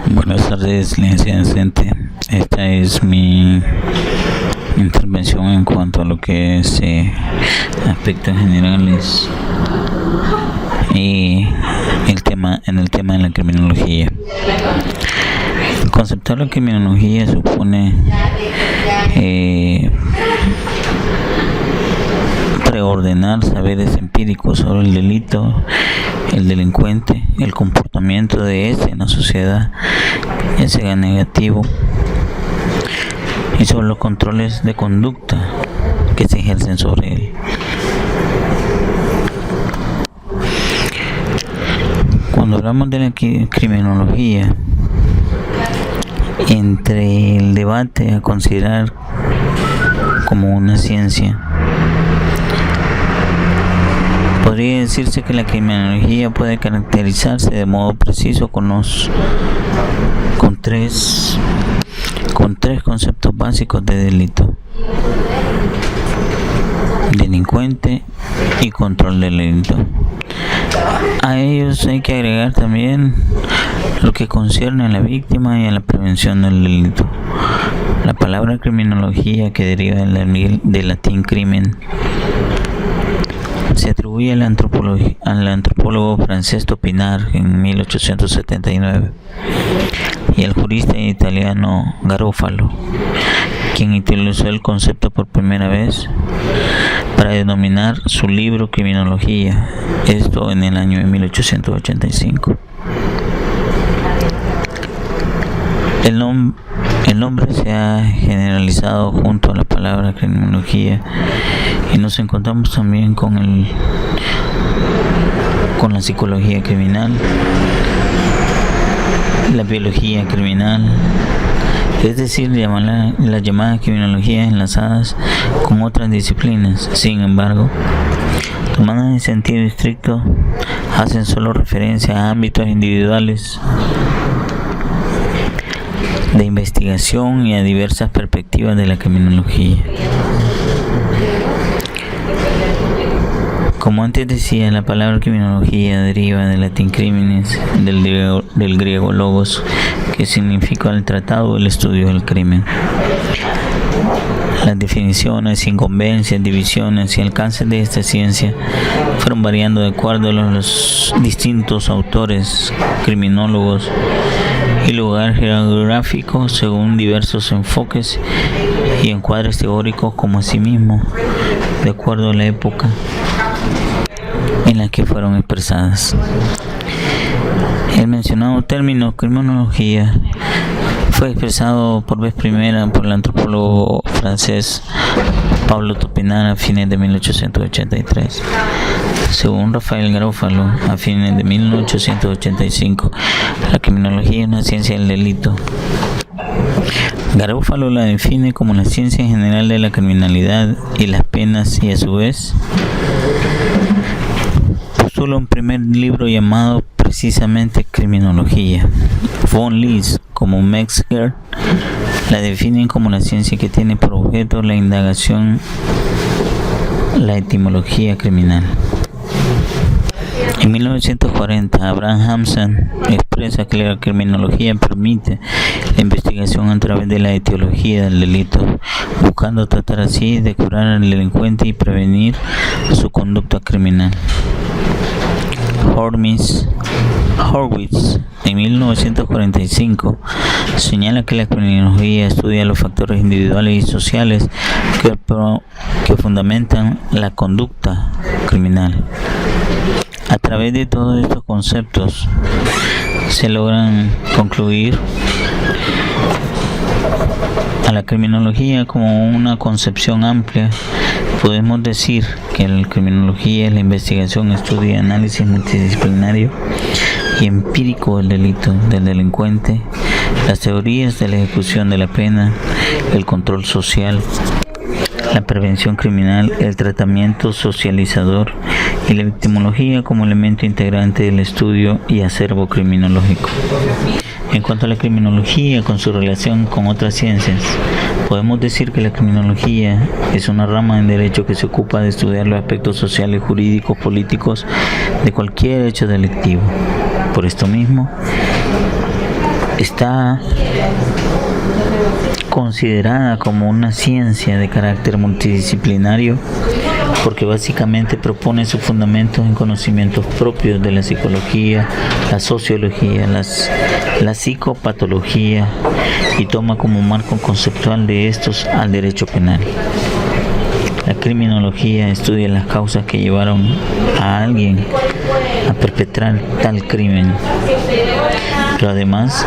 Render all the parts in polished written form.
Buenas tardes, licenciada docente. Esta es mi intervención en cuanto a lo que es aspectos generales y el tema de la criminología. Conceptuar la criminología supone preordenar saberes empíricos sobre el delito, el delincuente, el comportamiento de este en la sociedad, ya sea negativo, y sobre los controles de conducta que se ejercen sobre él. Cuando hablamos de la criminología, entre el debate a considerar como una ciencia, podría decirse que la criminología puede caracterizarse de modo preciso con tres conceptos básicos de delito: delincuente y control del delito. A ellos hay que agregar también lo que concierne a la víctima y a la prevención del delito. La palabra criminología, que deriva del latín crimen, se atribuye al antropólogo francés Topinard en 1879 y al jurista italiano Garofalo, quien utilizó el concepto por primera vez para denominar su libro Criminología, esto en el año de 1885. El nombre se ha generalizado junto a la palabra criminología y nos encontramos también con la psicología criminal, la biología criminal, es decir, las llamadas criminologías enlazadas con otras disciplinas. Sin embargo, tomadas en sentido estricto, hacen solo referencia a ámbitos individuales de investigación y a diversas perspectivas de la criminología. Como antes decía, la palabra criminología deriva del latín criminis, del griego logos, que significa el tratado o el estudio del crimen. Las definiciones, inconveniencias, divisiones y alcances de esta ciencia fueron variando de acuerdo a los distintos autores, criminólogos y lugar geográfico, según diversos enfoques y encuadres teóricos, como asimismo de acuerdo a la época en la que fueron expresadas. El mencionado término criminología fue expresado por vez primera por el antropólogo francés Pablo Topinard a fines de 1883. Según Rafael Garofalo, a fines de 1885, la criminología es una ciencia del delito. Garofalo la define como la ciencia en general de la criminalidad y las penas, y a su vez postula un primer libro llamado precisamente Criminología. Von Lis, como Metzger, la definen como la ciencia que tiene por objeto la indagación, la etimología criminal. En 1940, Abraham Hamsan expresa que la criminología permite la investigación a través de la etiología del delito, buscando tratar así de curar al delincuente y prevenir su conducta criminal. Horwitz, en 1945, señala que la criminología estudia los factores individuales y sociales que fundamentan la conducta criminal. A través de todos estos conceptos se logran concluir a la criminología como una concepción amplia. Podemos decir que la criminología es la investigación, estudio y análisis multidisciplinario y empírico del delito, del delincuente, las teorías de la ejecución de la pena, el control social, la prevención criminal, el tratamiento socializador y la victimología como elemento integrante del estudio y acervo criminológico. En cuanto a la criminología con su relación con otras ciencias, podemos decir que la criminología es una rama en derecho que se ocupa de estudiar los aspectos sociales, jurídicos, políticos de cualquier hecho delictivo. Por esto mismo, está considerada como una ciencia de carácter multidisciplinario porque básicamente propone sus fundamentos en conocimientos propios de la psicología, la sociología, la psicopatología y toma como marco conceptual de estos al derecho penal. La criminología estudia las causas que llevaron a alguien a perpetrar tal crimen, pero además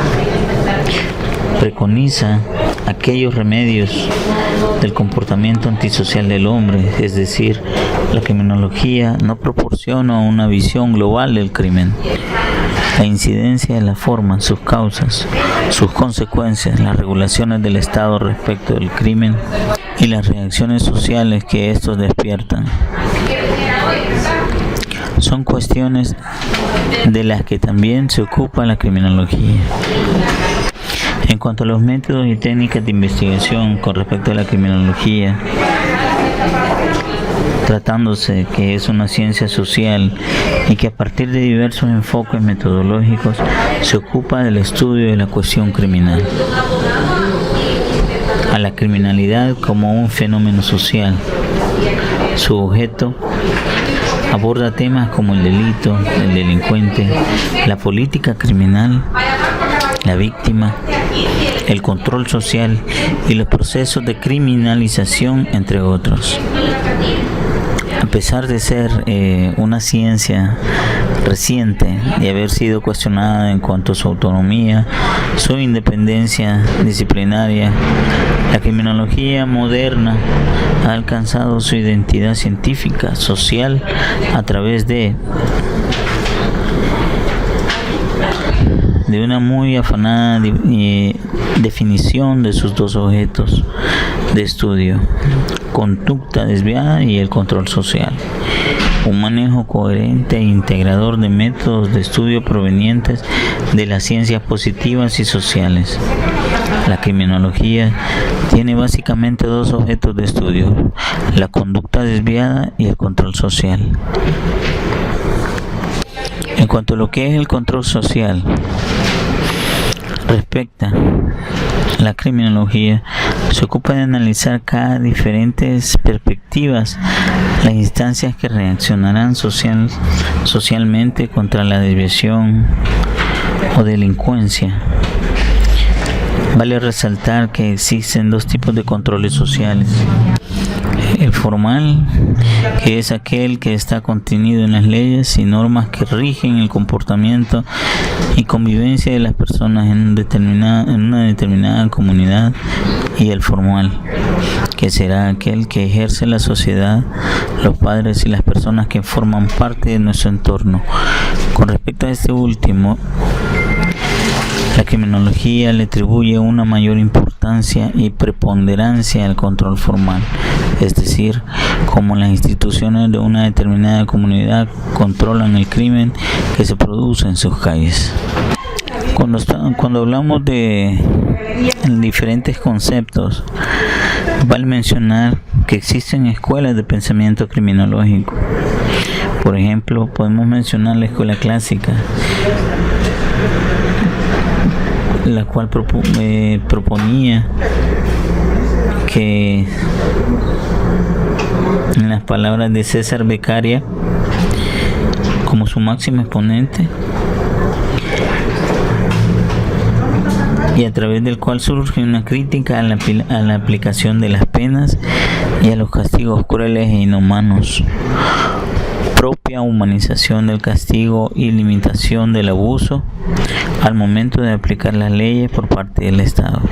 preconiza aquellos remedios del comportamiento antisocial del hombre, es decir, la criminología no proporciona una visión global del crimen. La incidencia de la forma, sus causas, sus consecuencias, las regulaciones del Estado respecto del crimen y las reacciones sociales que estos despiertan son cuestiones de las que también se ocupa la criminología. En cuanto a los métodos y técnicas de investigación con respecto a la criminología, tratándose que es una ciencia social y que a partir de diversos enfoques metodológicos se ocupa del estudio de la cuestión criminal, a la criminalidad como un fenómeno social. Su objeto aborda temas como el delito, el delincuente, la política criminal, la víctima, el control social y los procesos de criminalización, entre otros. A pesar de ser una ciencia reciente y haber sido cuestionada en cuanto a su autonomía, su independencia disciplinaria, la criminología moderna ha alcanzado su identidad científica, social, a través de una muy afanada definición de sus dos objetos de estudio: conducta desviada y el control social. Un manejo coherente e integrador de métodos de estudio provenientes de las ciencias positivas y sociales. La criminología tiene básicamente dos objetos de estudio: la conducta desviada y el control social. En cuanto a lo que es el control social, respecta la criminología, se ocupa de analizar cada diferentes perspectivas las instancias que reaccionarán socialmente contra la desviación o delincuencia. Vale resaltar que existen dos tipos de controles sociales: el formal, que es aquel que está contenido en las leyes y normas que rigen el comportamiento y convivencia de las personas en una determinada comunidad, y el formal, que será aquel que ejerce la sociedad, los padres y las personas que forman parte de nuestro entorno. Con respecto a este último, la criminología le atribuye una mayor importancia y preponderancia al control formal, es decir, cómo las instituciones de una determinada comunidad controlan el crimen que se produce en sus calles. Cuando hablamos de diferentes conceptos, vale mencionar que existen escuelas de pensamiento criminológico. Por ejemplo, podemos mencionar la escuela clásica, la cual proponía que, en las palabras de César Beccaria, como su máximo exponente, y a través del cual surge una crítica a la aplicación de las penas y a los castigos crueles e inhumanos, propia humanización del castigo y limitación del abuso al momento de aplicar las leyes por parte del Estado.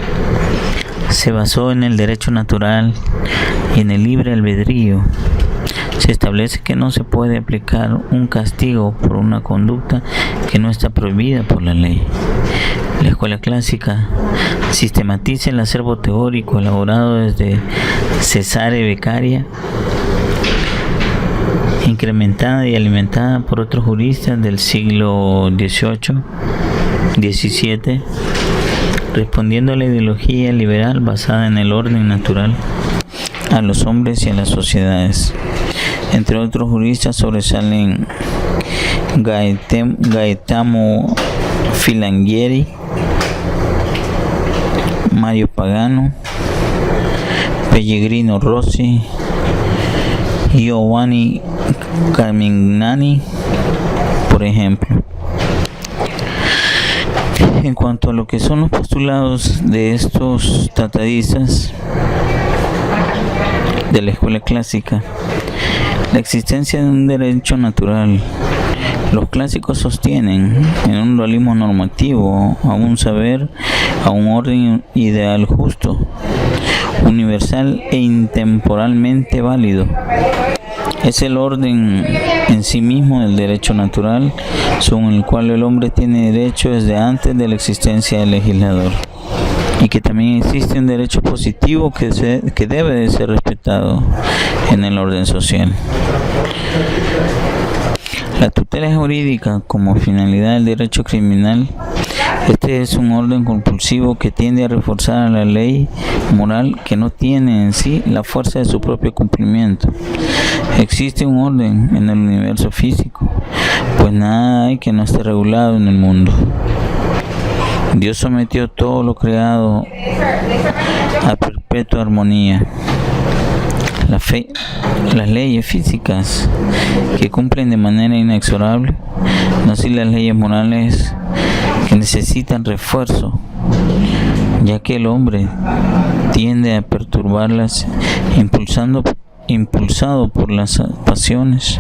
Se basó en el derecho natural y en el libre albedrío. Se establece que no se puede aplicar un castigo por una conducta que no está prohibida por la ley. La escuela clásica sistematiza el acervo teórico elaborado desde Cesare Beccaria, incrementada y alimentada por otros juristas del siglo XVIII, XVII, respondiendo a la ideología liberal basada en el orden natural a los hombres y a las sociedades. Entre otros juristas sobresalen Gaetano Filangieri, Mario Pagano, Pellegrino Rossi, Giovanni Carmignani, por ejemplo. En cuanto a lo que son los postulados de estos tratadistas de la escuela clásica, la existencia de un derecho natural. Los clásicos sostienen en un dualismo normativo a un saber, a un orden ideal justo, universal e intemporalmente válido. Es el orden en sí mismo del derecho natural, según el cual el hombre tiene derecho desde antes de la existencia del legislador, y que también existe un derecho positivo que debe de ser respetado en el orden social. La tutela jurídica como finalidad del derecho criminal. Este es un orden compulsivo que tiende a reforzar a la ley moral que no tiene en sí la fuerza de su propio cumplimiento. Existe un orden en el universo físico, pues nada hay que no esté regulado en el mundo. Dios sometió todo lo creado a perpetua armonía. Las leyes físicas que cumplen de manera inexorable, no así las leyes morales que necesitan refuerzo, ya que el hombre tiende a perturbarlas impulsado por las pasiones.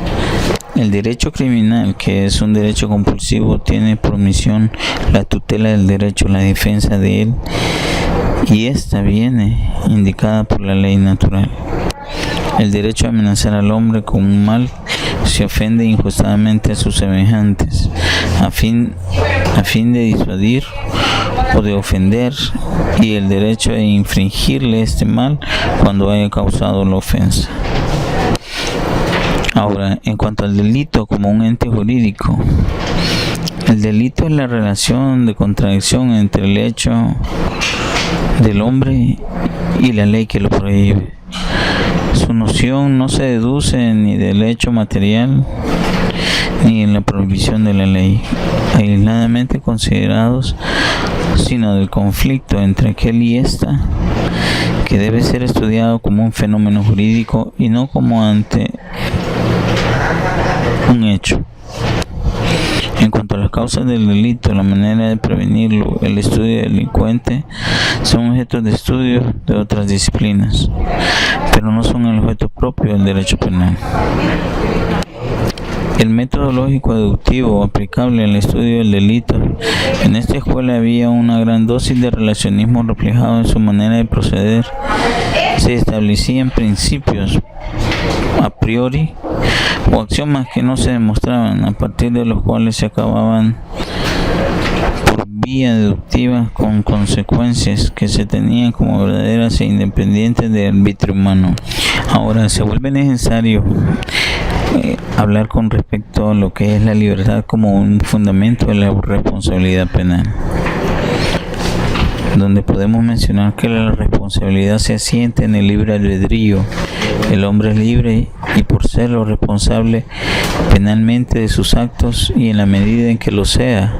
El derecho criminal, que es un derecho compulsivo, tiene por misión la tutela del derecho, la defensa de él, y esta viene indicada por la ley natural. El derecho a amenazar al hombre con un mal se ofende injustamente a sus semejantes, a fin de disuadir o de ofender, y el derecho a infringirle este mal cuando haya causado la ofensa. Ahora, en cuanto al delito como un ente jurídico, el delito es la relación de contradicción entre el hecho del hombre y la ley que lo prohíbe. Su noción no se deduce ni del hecho material ni en la prohibición de la ley, aisladamente considerados, sino del conflicto entre aquel y esta, que debe ser estudiado como un fenómeno jurídico y no como ante un hecho. En cuanto a las causas del delito, la manera de prevenirlo, el estudio del delincuente, son objetos de estudio de otras disciplinas, pero no son el objeto propio del derecho penal. El método lógico deductivo aplicable al estudio del delito. En esta escuela había una gran dosis de relacionismo reflejado en su manera de proceder. Se establecían principios a priori o axiomas que no se demostraban, a partir de los cuales se acababan por vía deductiva con consecuencias que se tenían como verdaderas e independientes del arbitrio humano. Ahora se vuelve necesario hablar con respecto a lo que es la libertad como un fundamento de la responsabilidad penal, donde podemos mencionar que la responsabilidad se asienta en el libre albedrío. El hombre es libre y por serlo responsable penalmente de sus actos, y en la medida en que lo sea,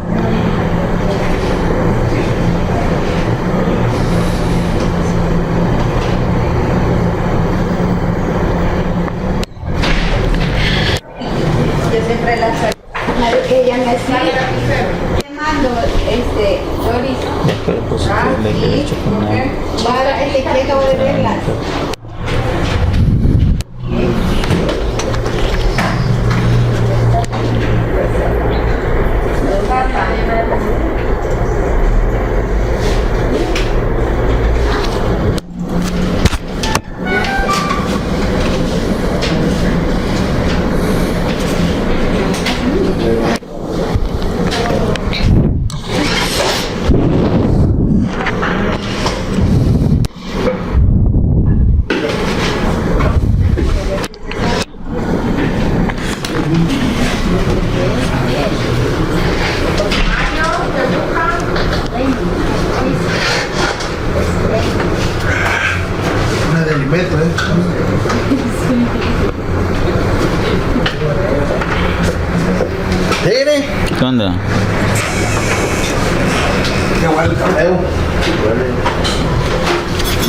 ella me escribe, te mando Doris, para que acabo de verla.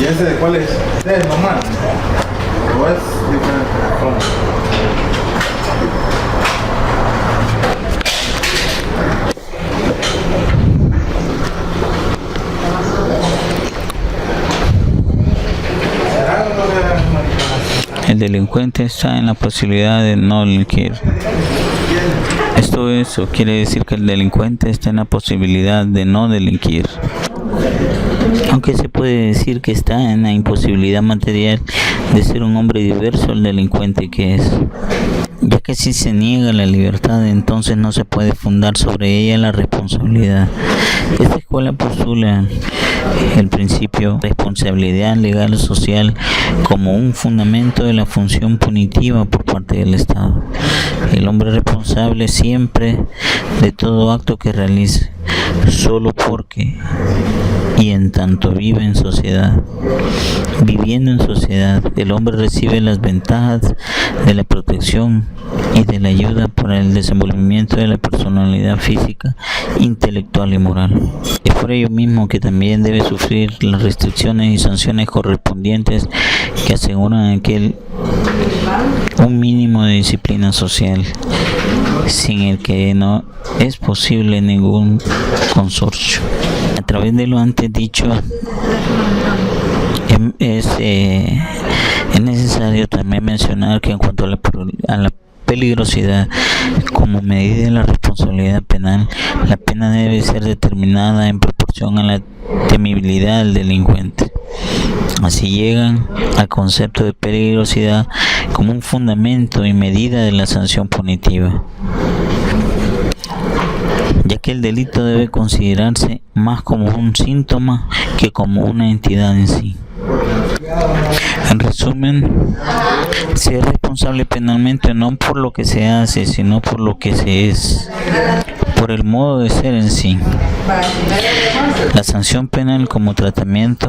¿Y ese de cuál es? ¿Este es normal? ¿O es diferente? El delincuente está en la posibilidad de no delinquir. Eso quiere decir que el delincuente está en la posibilidad de no delinquir. Aunque se puede decir que está en la imposibilidad material de ser un hombre diverso el delincuente que es. Ya que si se niega la libertad, entonces no se puede fundar sobre ella la responsabilidad. Esta escuela postula el principio de responsabilidad legal social como un fundamento de la función punitiva por parte del Estado. El hombre es responsable siempre de todo acto que realice, solo porque y en tanto vive en sociedad. Viviendo en sociedad, el hombre recibe las ventajas de la protección y de la ayuda para el desenvolvimiento de la personalidad física, intelectual y moral. Es por ello mismo que también debe sufrir las restricciones y sanciones correspondientes que aseguran un mínimo de disciplina social, sin el que no es posible ningún consorcio. A través de lo antes dicho, es necesario también mencionar que en cuanto a la peligrosidad como medida de la responsabilidad penal, la pena debe ser determinada en proporción a la temibilidad del delincuente. Así llegan al concepto de peligrosidad como un fundamento y medida de la sanción punitiva, ya que el delito debe considerarse más como un síntoma que como una entidad en sí. En resumen, se es responsable penalmente no por lo que se hace, sino por lo que se es, por el modo de ser en sí. La sanción penal como tratamiento,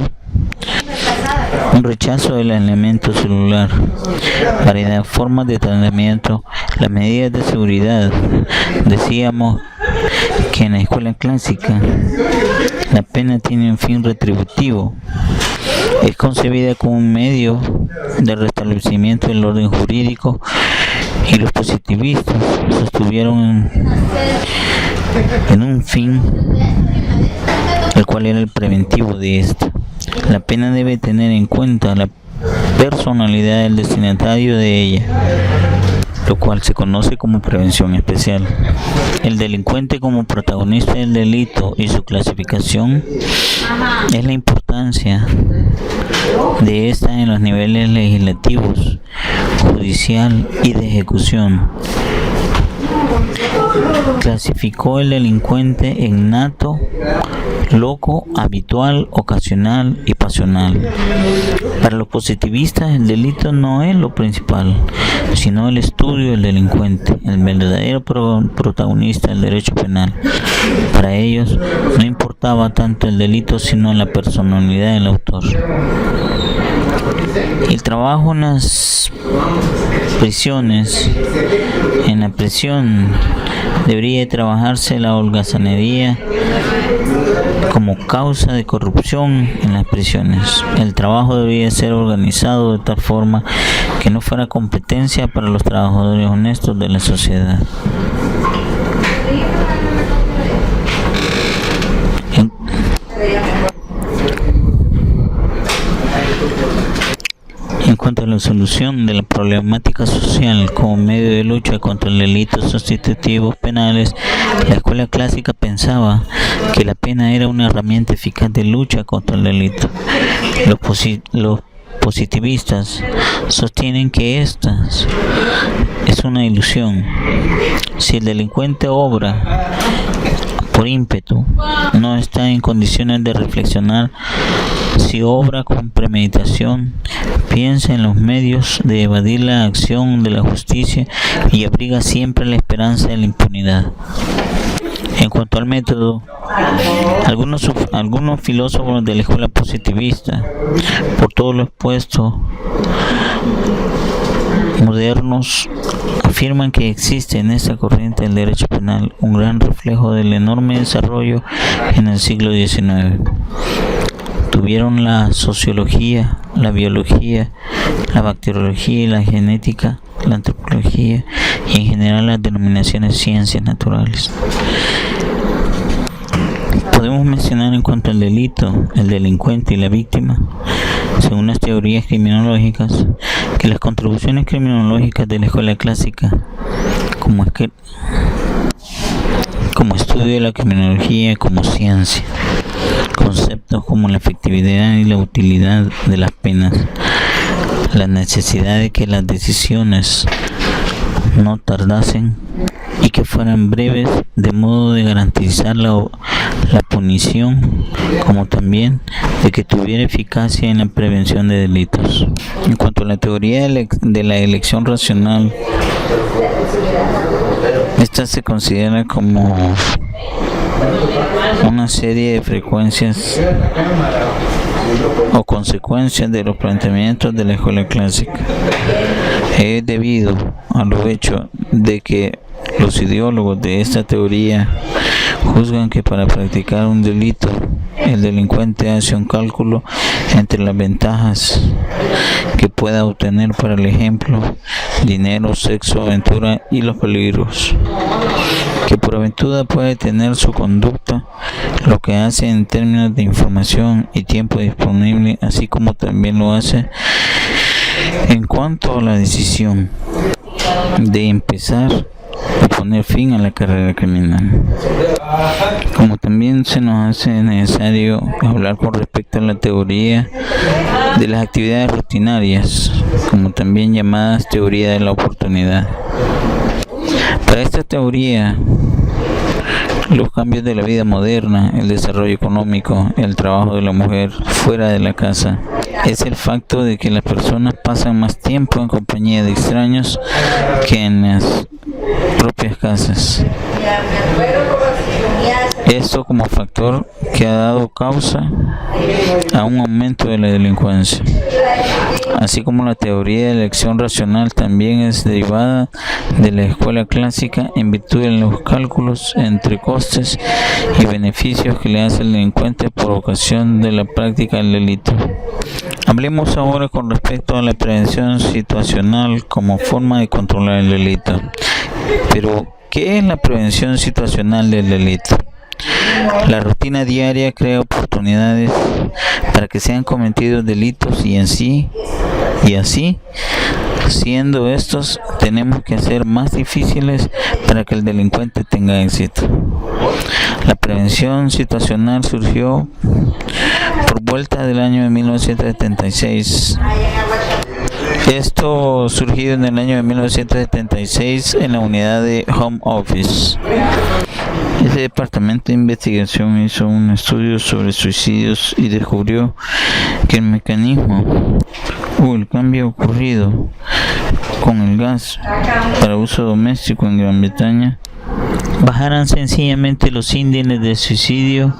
un rechazo del elemento celular, variedad de formas de tratamiento, las medidas de seguridad. Decíamos que en la escuela clásica la pena tiene un fin retributivo. Es concebida como un medio de restablecimiento del orden jurídico, y los positivistas sostuvieron en un fin, el cual era el preventivo de esta. La pena debe tener en cuenta la personalidad del destinatario de ella, lo cual se conoce como prevención especial. El delincuente como protagonista del delito y su clasificación es la importancia de esta en los niveles legislativos, judicial y de ejecución. Clasificó el delincuente en nato, loco, habitual, ocasional y pasional. Para los positivistas, el delito no es lo principal, sino el estudio del delincuente, el verdadero protagonista del derecho penal. Para ellos, no importaba tanto el delito, sino la personalidad del autor. El trabajo en las prisiones, en la prisión, debería trabajarse la holgazanería como causa de corrupción en las prisiones. El trabajo debería ser organizado de tal forma que no fuera competencia para los trabajadores honestos de la sociedad. En cuanto a la solución de la problemática social como medio de lucha contra el delitos sustitutivos penales, la escuela clásica pensaba que la pena era una herramienta eficaz de lucha contra el delito. Los positivistas sostienen que esta es una ilusión. Si el delincuente obra por ímpetu, no está en condiciones de reflexionar. Si obra con premeditación, piensa en los medios de evadir la acción de la justicia y abriga siempre la esperanza de la impunidad. En cuanto al método, algunos filósofos de la escuela positivista, por todo lo expuesto, modernos, afirman que existe en esta corriente del derecho penal un gran reflejo del enorme desarrollo en el siglo XIX. Tuvieron la sociología, la biología, la bacteriología y la genética, la antropología y en general las denominaciones ciencias naturales. Podemos mencionar en cuanto al delito, el delincuente y la víctima, según las teorías criminológicas, que las contribuciones criminológicas de la escuela clásica, como estudio de la criminología como ciencia, conceptos como la efectividad y la utilidad de las penas, la necesidad de que las decisiones no tardasen y que fueran breves, de modo de garantizar la punición, como también de que tuviera eficacia en la prevención de delitos. En cuanto a la teoría de la elección racional, esta se considera como una serie de frecuencias o consecuencias de los planteamientos de la escuela clásica. Es debido a lo hecho de que los ideólogos de esta teoría juzgan que para practicar un delito, el delincuente hace un cálculo entre las ventajas que pueda obtener, para el ejemplo, dinero, sexo, aventura, y los peligros que por aventura puede tener su conducta, lo que hace en términos de información y tiempo disponible, así como también lo hace en cuanto a la decisión de empezar a poner fin a la carrera criminal. Como también se nos hace necesario hablar con respecto a la teoría de las actividades rutinarias, como también llamadas teoría de la oportunidad. Para esta teoría, los cambios de la vida moderna, el desarrollo económico, el trabajo de la mujer fuera de la casa, es el facto de que las personas pasan más tiempo en compañía de extraños que en las propias casas. Esto como factor que ha dado causa a un aumento de la delincuencia. Así como la teoría de la elección racional también es derivada de la escuela clásica en virtud de los cálculos entre costes y beneficios que le hace el delincuente por ocasión de la práctica del delito. Hablemos ahora con respecto a la prevención situacional como forma de controlar el delito. Pero, ¿qué es la prevención situacional del delito? La rutina diaria crea oportunidades para que sean cometidos delitos y así, siendo estos, tenemos que hacer más difíciles para que el delincuente tenga éxito. La prevención situacional surgió por vuelta del año de 1976. Esto surgido en el año de 1976 en la unidad de Home Office. Este departamento de investigación hizo un estudio sobre suicidios y descubrió que el mecanismo o el cambio ocurrido con el gas para uso doméstico en Gran Bretaña bajaran sencillamente los índices de suicidio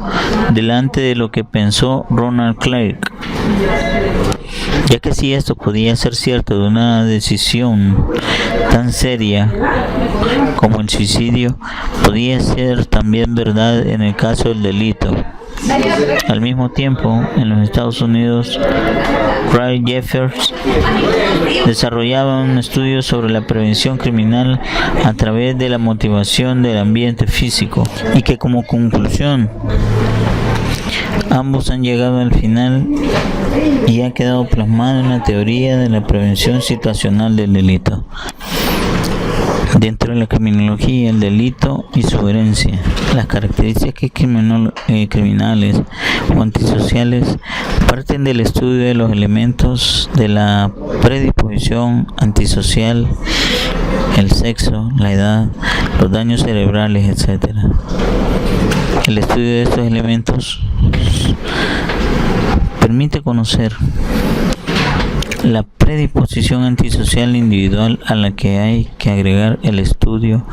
delante de lo que pensó Ronald Clark, ya que si esto podía ser cierto de una decisión tan seria como el suicidio, podía ser también verdad en el caso del delito. Al mismo tiempo, en los Estados Unidos, Ray Jeffers desarrollaba un estudio sobre la prevención criminal a través de la motivación del ambiente físico, y que como conclusión ambos han llegado al final y ha quedado plasmado en la teoría de la prevención situacional del delito. Dentro de la criminología, el delito y su herencia, las características criminales o antisociales parten del estudio de los elementos de la predisposición antisocial, el sexo, la edad, los daños cerebrales, etc. El estudio de estos elementos permite conocer la predisposición antisocial individual, a la que hay que agregar el estudio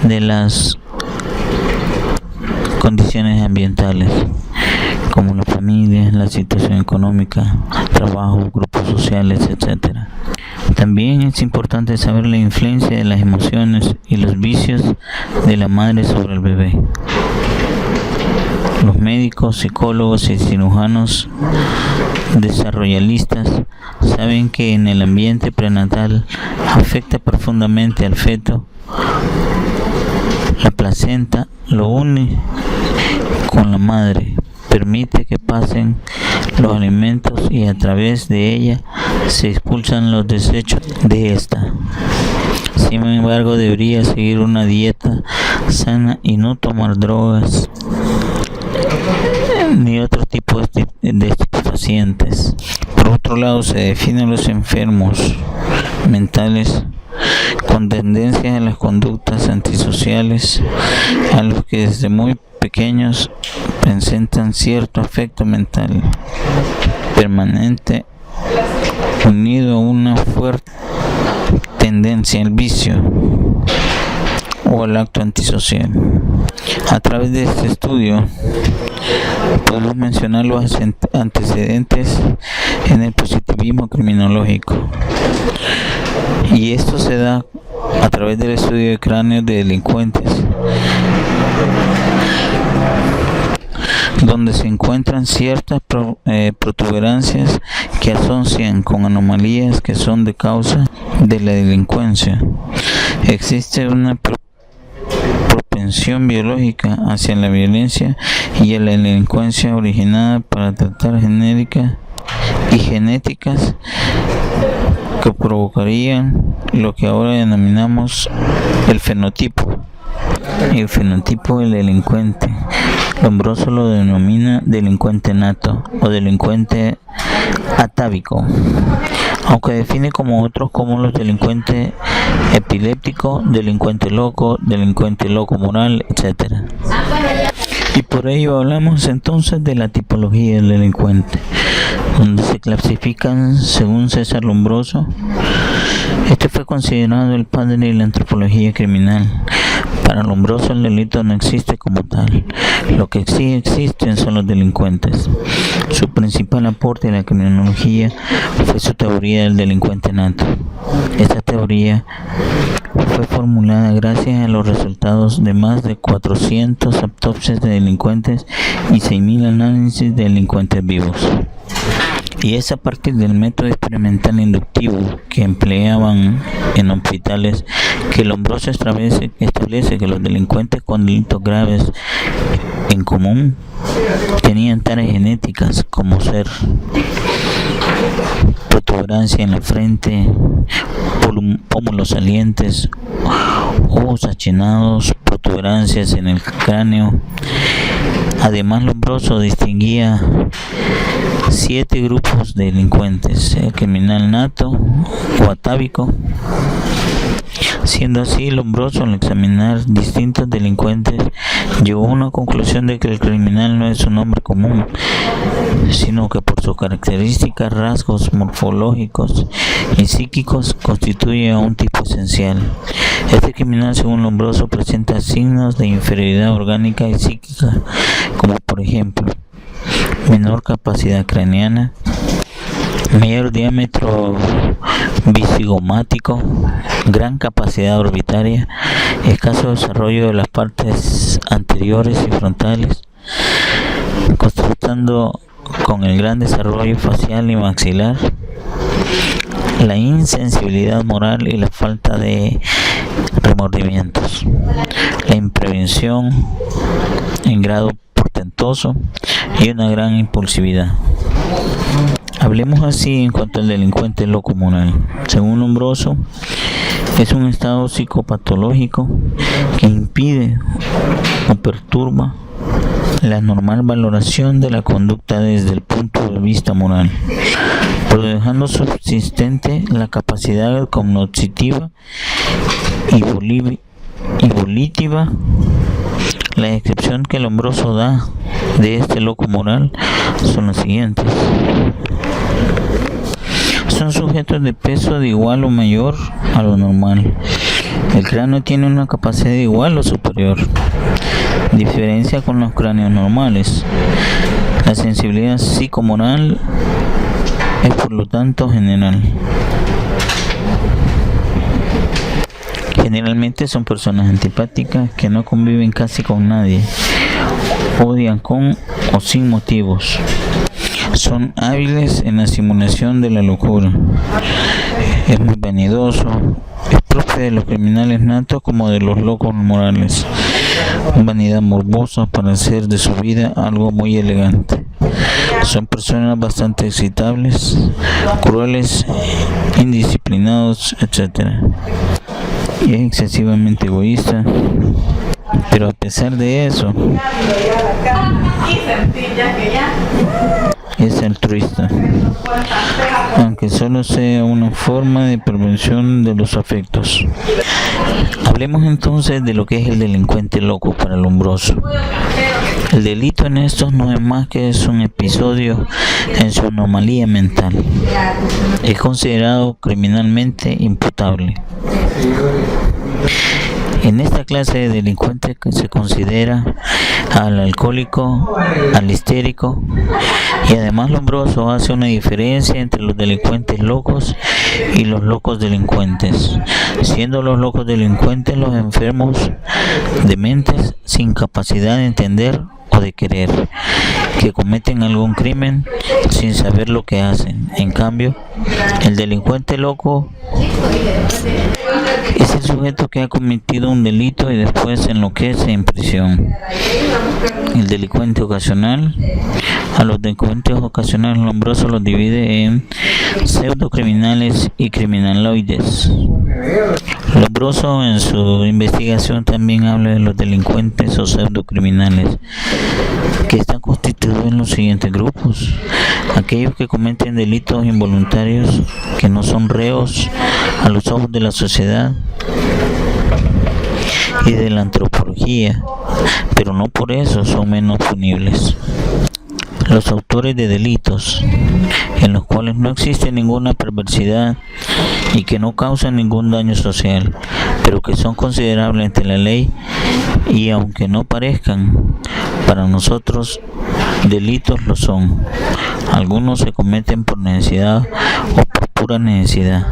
de las condiciones ambientales, como la familia, la situación económica, trabajo, grupos sociales, etc. También es importante saber la influencia de las emociones y los vicios de la madre sobre el bebé. Los médicos, psicólogos y cirujanos desarrollistas saben que en el ambiente prenatal afecta profundamente al feto. La placenta lo une con la madre, permite que pasen los alimentos y a través de ella se expulsan los desechos de esta. Sin embargo, debería seguir una dieta sana y no tomar drogas ni otro tipo de estupefacientes. Por otro lado, se definen los enfermos mentales con tendencias a las conductas antisociales, a los que desde muy pequeños presentan cierto afecto mental permanente unido a una fuerte tendencia al vicio o al acto antisocial. A través de este estudio podemos mencionar los antecedentes en el positivismo criminológico, y esto se da a través del estudio de cráneos de delincuentes, donde se encuentran ciertas protuberancias que asocian con anomalías que son de causa de la delincuencia. Existe una propensión biológica hacia la violencia y a la delincuencia originada para tratar genéricas y genéticas que provocarían lo que ahora denominamos el fenotipo. El fenotipo del delincuente. Lombroso lo denomina delincuente nato o delincuente atávico, aunque define como otros como los delincuentes epiléptico, delincuente loco moral, etc. Y por ello hablamos entonces de la tipología del delincuente, donde se clasifican según César Lombroso. Este fue considerado el padre de la antropología criminal. Para Lombroso el delito no existe como tal, lo que sí existen son los delincuentes. Su principal aporte a la criminología fue su teoría del delincuente nato. Esta teoría fue formulada gracias a los resultados de más de 400 autopsias de delincuentes y 6.000 análisis de delincuentes vivos. Y es a partir del método experimental inductivo que empleaban en hospitales que Lombroso establece que los delincuentes con delitos graves en común tenían tareas genéticas como ser protuberancia en la frente, pómulos salientes, ojos achinados, protuberancias en el cráneo. Además, Lombroso distinguía 7 grupos de delincuentes: el criminal nato o atávico. Siendo así, Lombroso, al examinar distintos delincuentes, llegó a una conclusión de que el criminal no es un hombre común, sino que por sus características, rasgos morfológicos y psíquicos constituye a un tipo esencial. Este criminal, según Lombroso, presenta signos de inferioridad orgánica y psíquica, como por ejemplo menor capacidad craneana, mayor diámetro visigomático, gran capacidad orbitaria, escaso desarrollo de las partes anteriores y frontales, contrastando con el gran desarrollo facial y maxilar, la insensibilidad moral y la falta de remordimientos, la imprevención en grado portentoso y una gran impulsividad. Hablemos así en cuanto al delincuente loco moral. Según Lombroso, es un estado psicopatológico que impide o perturba la normal valoración de la conducta desde el punto de vista moral, pero dejando subsistente la capacidad cognitiva y volitiva. La descripción que Lombroso da de este loco moral son las siguientes: son sujetos de peso de igual o mayor a lo normal. El cráneo tiene una capacidad igual o superior, diferencia con los cráneos normales. La sensibilidad psicomoral es por lo tanto general. Generalmente son personas antipáticas que no conviven casi con nadie, odian con o sin motivos. Son hábiles en la simulación de la locura. Es muy vanidoso. Es propio de los criminales natos como de los locos morales. Vanidad morbosa para hacer de su vida algo muy elegante. Son personas bastante excitables, crueles, indisciplinados, etc. Y es excesivamente egoísta. Pero a pesar de eso, es altruista, aunque solo sea una forma de prevención de los afectos. Hablemos entonces de lo que es el delincuente loco para el Lombroso. El delito en estos no es más que un episodio en su anomalía mental. Es considerado criminalmente imputable. En esta clase de delincuentes se considera al alcohólico, al histérico, y además Lombroso hace una diferencia entre los delincuentes locos y los locos delincuentes, siendo los locos delincuentes los enfermos dementes sin capacidad de entender o de querer, que cometen algún crimen sin saber lo que hacen. En cambio, el delincuente loco es el sujeto que ha cometido un delito y después enloquece en prisión. El delincuente ocasional, a los delincuentes ocasionales Lombroso los divide en pseudocriminales y criminaloides. Lombroso en su investigación también habla de los delincuentes o pseudocriminales, que están constituidos en los siguientes grupos: aquellos que cometen delitos involuntarios que no son reos a los ojos de la sociedad y de la antropología, pero no por eso son menos punibles. Los autores de delitos en los cuales no existe ninguna perversidad y que no causan ningún daño social, pero que son considerables ante la ley y aunque no parezcan, para nosotros delitos lo son. Algunos se cometen por necesidad o por pura necesidad.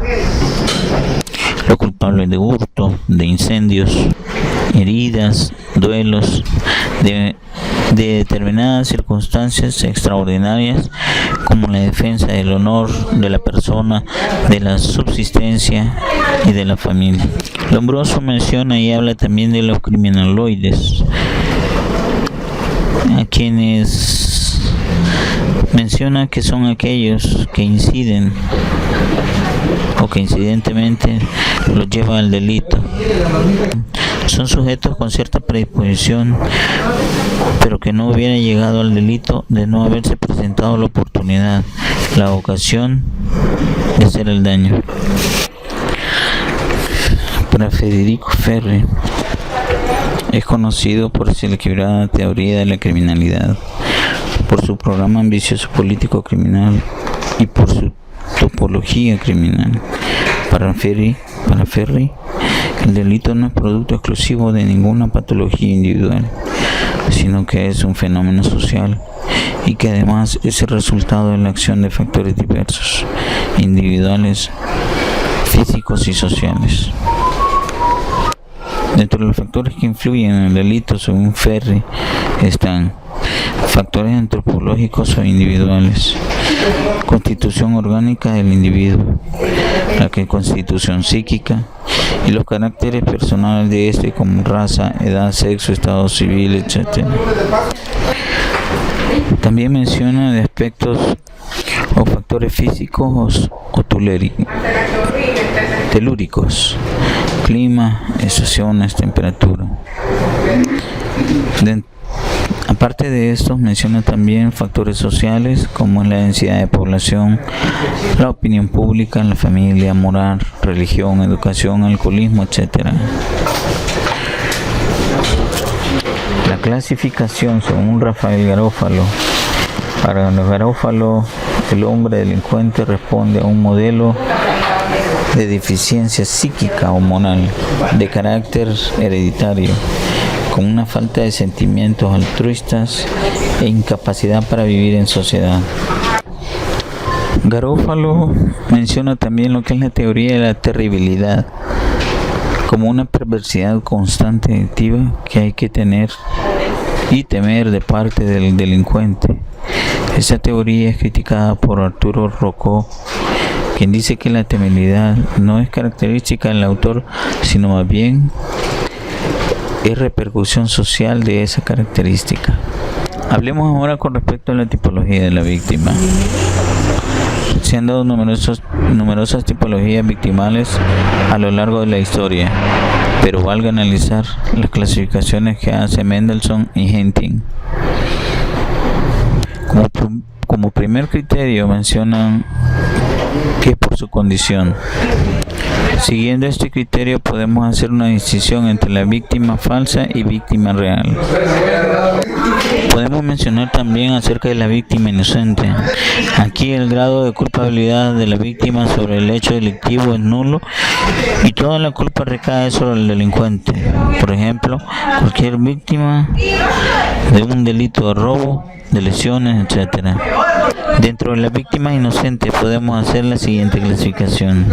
Los culpables de hurto, de incendios, heridas, duelos, de determinadas circunstancias extraordinarias como la defensa del honor de la persona, de la subsistencia y de la familia. Lombroso menciona y habla también de los criminaloides, a quienes menciona que son aquellos que inciden o que incidentemente los lleva al delito. Son sujetos con cierta predisposición, pero que no hubieran llegado al delito de no haberse presentado la oportunidad, la ocasión de hacer el daño. Para Federico Ferri, es conocido por su equilibrada teoría de la criminalidad, por su programa ambicioso político criminal y por su topología criminal. Para Ferri, el delito no es producto exclusivo de ninguna patología individual, sino que es un fenómeno social y que además es el resultado de la acción de factores diversos, individuales, físicos y sociales. Dentro de los factores que influyen en el delito, según Ferri, están factores antropológicos o individuales, constitución orgánica del individuo, la que constitución psíquica, y los caracteres personales de este como raza, edad, sexo, estado civil, etc. También menciona de aspectos o factores físicos o telúricos, clima, estaciones, temperatura. Aparte de estos, menciona también factores sociales como la densidad de población, la opinión pública, la familia, moral, religión, educación, alcoholismo, etc. La clasificación según Rafael Garófalo. Para Garófalo, el hombre delincuente responde a un modelo de deficiencia psíquica o moral de carácter hereditario, con una falta de sentimientos altruistas e incapacidad para vivir en sociedad. Garófalo menciona también lo que es la teoría de la terribilidad como una perversidad constante y activa que hay que tener y temer de parte del delincuente. Esta teoría es criticada por Arturo Rocco, quien dice que la temeridad no es característica del autor, sino más bien es repercusión social de esa característica. Hablemos ahora con respecto a la tipología de la víctima. Se han dado numerosas tipologías victimales a lo largo de la historia, pero valga analizar las clasificaciones que hace Mendelssohn y Henting. Como primer criterio mencionan que es por su condición. Siguiendo este criterio podemos hacer una distinción entre la víctima falsa y víctima real. Podemos mencionar también acerca de la víctima inocente. Aquí el grado de culpabilidad de la víctima sobre el hecho delictivo es nulo y toda la culpa recae sobre el delincuente. Por ejemplo, cualquier víctima de un delito de robo, de lesiones, etc. Dentro de las víctimas inocentes podemos hacer la siguiente clasificación.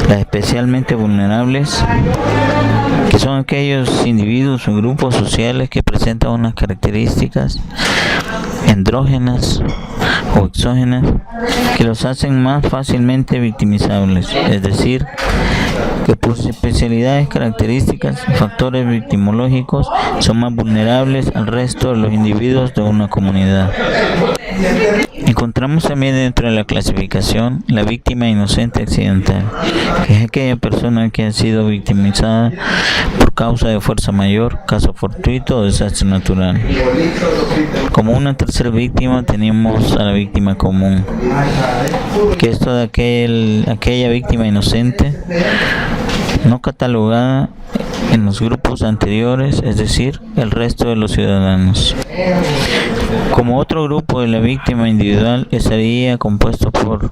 Las especialmente vulnerables, que son aquellos individuos o grupos sociales que presentan unas características endógenas o exógenas que los hacen más fácilmente victimizables, es decir, que por sus especialidades, características, factores victimológicos son más vulnerables al resto de los individuos de una comunidad. Encontramos también dentro de la clasificación la víctima inocente accidental, que es aquella persona que ha sido victimizada por causa de fuerza mayor, caso fortuito o desastre natural. Como una tercera víctima tenemos a la víctima común, que es toda aquella víctima inocente no catalogada en los grupos anteriores, es decir, el resto de los ciudadanos. Como otro grupo de la víctima individual estaría compuesto por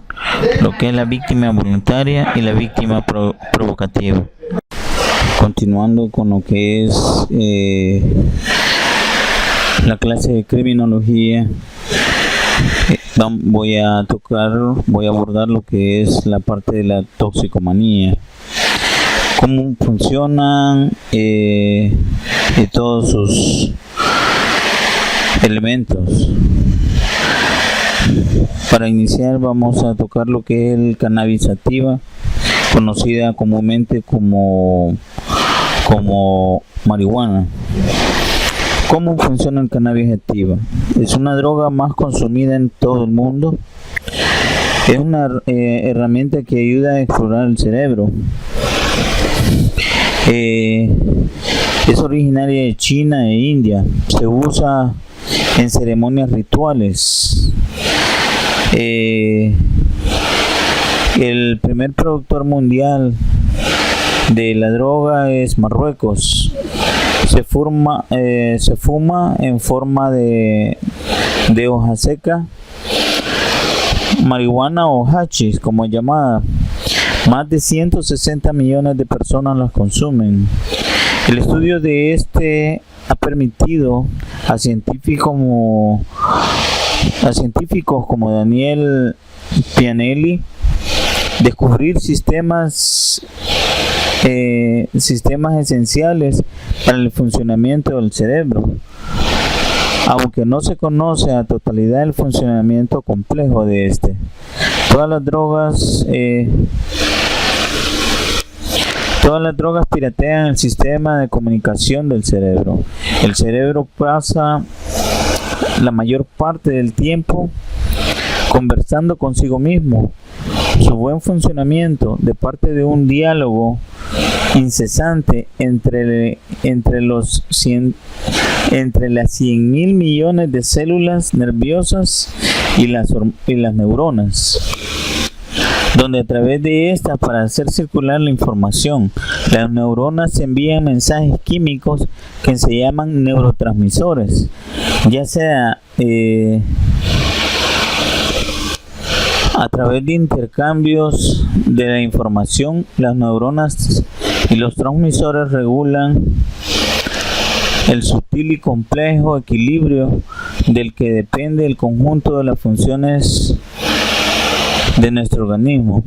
lo que es la víctima voluntaria y la víctima provocativa. Continuando con lo que es la clase de criminología, voy a abordar lo que es la parte de la toxicomanía, cómo funcionan y todos sus elementos. Para iniciar vamos a tocar lo que es el cannabis sativa, conocida comúnmente como marihuana. ¿Cómo funciona el cannabis sativa? Es una droga más consumida en todo el mundo. Es una herramienta que ayuda a explorar el cerebro. Es originaria de China e India. Se usa en ceremonias rituales. El primer productor mundial de la droga es Marruecos. Se fuma en forma de hoja seca, marihuana o hachís como es llamada. Más de 160 millones de personas las consumen. El estudio de este ha permitido a científicos como Daniel Pianelli descubrir sistemas esenciales para el funcionamiento del cerebro, aunque no se conoce a totalidad el funcionamiento complejo de este. Todas las drogas piratean el sistema de comunicación del cerebro. El cerebro pasa la mayor parte del tiempo conversando consigo mismo. Su buen funcionamiento de parte de un diálogo incesante entre las 100.000 millones de células nerviosas y las neuronas, donde a través de estas, para hacer circular la información, las neuronas envían mensajes químicos que se llaman neurotransmisores, ya sea a través de intercambios de la información. Las neuronas y los transmisores regulan el sutil y complejo equilibrio del que depende el conjunto de las funciones de nuestro organismo.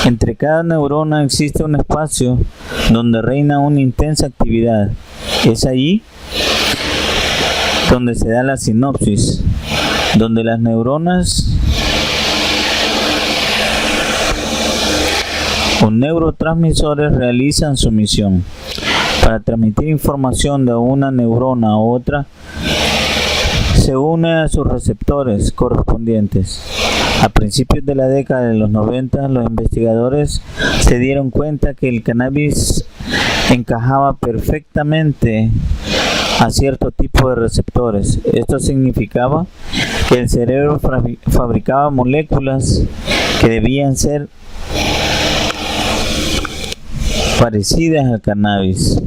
Entre cada neurona existe un espacio donde reina una intensa actividad. Es allí donde se da la sinopsis, donde las neuronas o neurotransmisores realizan su misión. Para transmitir información de una neurona a otra, se une a sus receptores correspondientes. A principios de la década de los 90, los investigadores se dieron cuenta que el cannabis encajaba perfectamente a cierto tipo de receptores. Esto significaba que el cerebro fabricaba moléculas que debían ser parecidas al cannabis.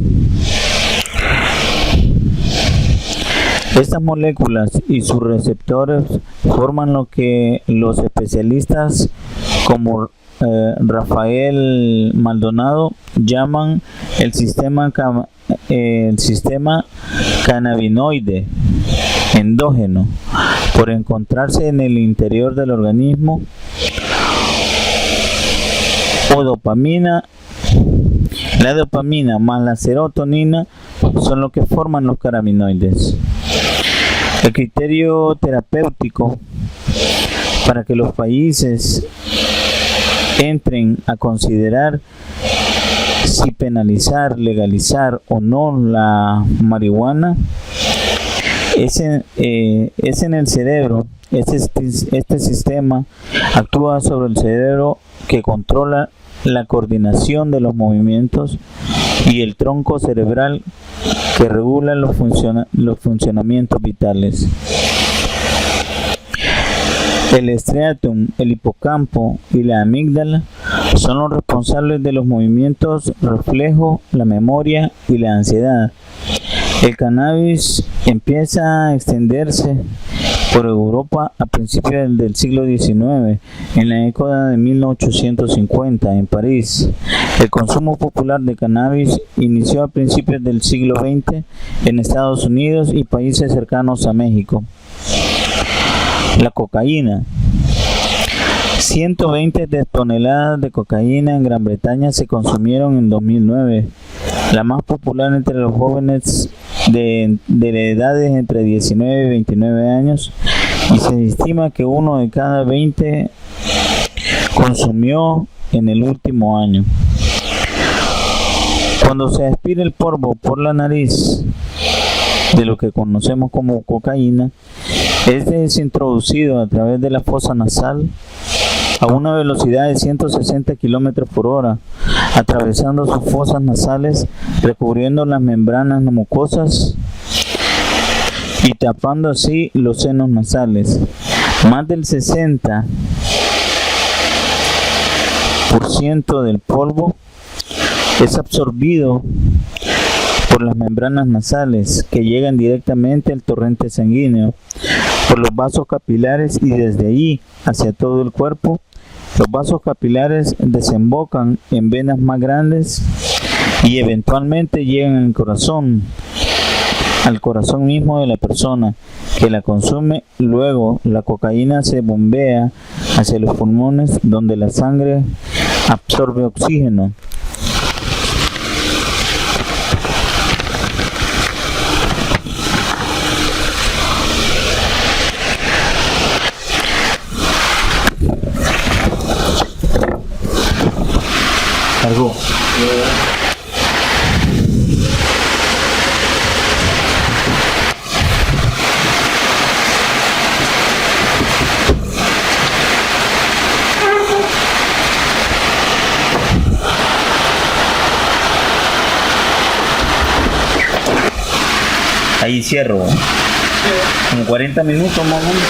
Estas moléculas y sus receptores forman lo que los especialistas como Rafael Maldonado llaman el sistema cannabinoide endógeno, por encontrarse en el interior del organismo, o dopamina. La dopamina más la serotonina son lo que forman los cannabinoides. El criterio terapéutico para que los países entren a considerar si penalizar, legalizar o no la marihuana es en el cerebro. Este sistema actúa sobre el cerebro, que controla la coordinación de los movimientos, y el tronco cerebral, que regula los funcionamientos vitales. El estriatum, el hipocampo y la amígdala son los responsables de los movimientos reflejo, la memoria y la ansiedad. El cannabis empieza a extenderse por Europa a principios del siglo XIX, en la década de 1850 en París. El consumo popular de cannabis inició a principios del siglo XX en Estados Unidos y países cercanos a México. La cocaína. 120 toneladas de cocaína en Gran Bretaña se consumieron en 2009. La más popular entre los jóvenes de edades entre 19 y 29 años, y se estima que 1 de cada 20 consumió en el último año. Cuando se aspira el polvo por la nariz de lo que conocemos como cocaína, este es introducido a través de la fosa nasal a una velocidad de 160 km por hora, atravesando sus fosas nasales, recubriendo las membranas mucosas y tapando así los senos nasales. Más del 60% del polvo es absorbido por las membranas nasales, que llegan directamente al torrente sanguíneo por los vasos capilares, y desde allí hacia todo el cuerpo. Los vasos capilares desembocan en venas más grandes y eventualmente llegan al corazón mismo de la persona que la consume. Luego la cocaína se bombea hacia los pulmones, donde la sangre absorbe oxígeno. Cargó. Ahí cierro. Como 40 minutos más o menos.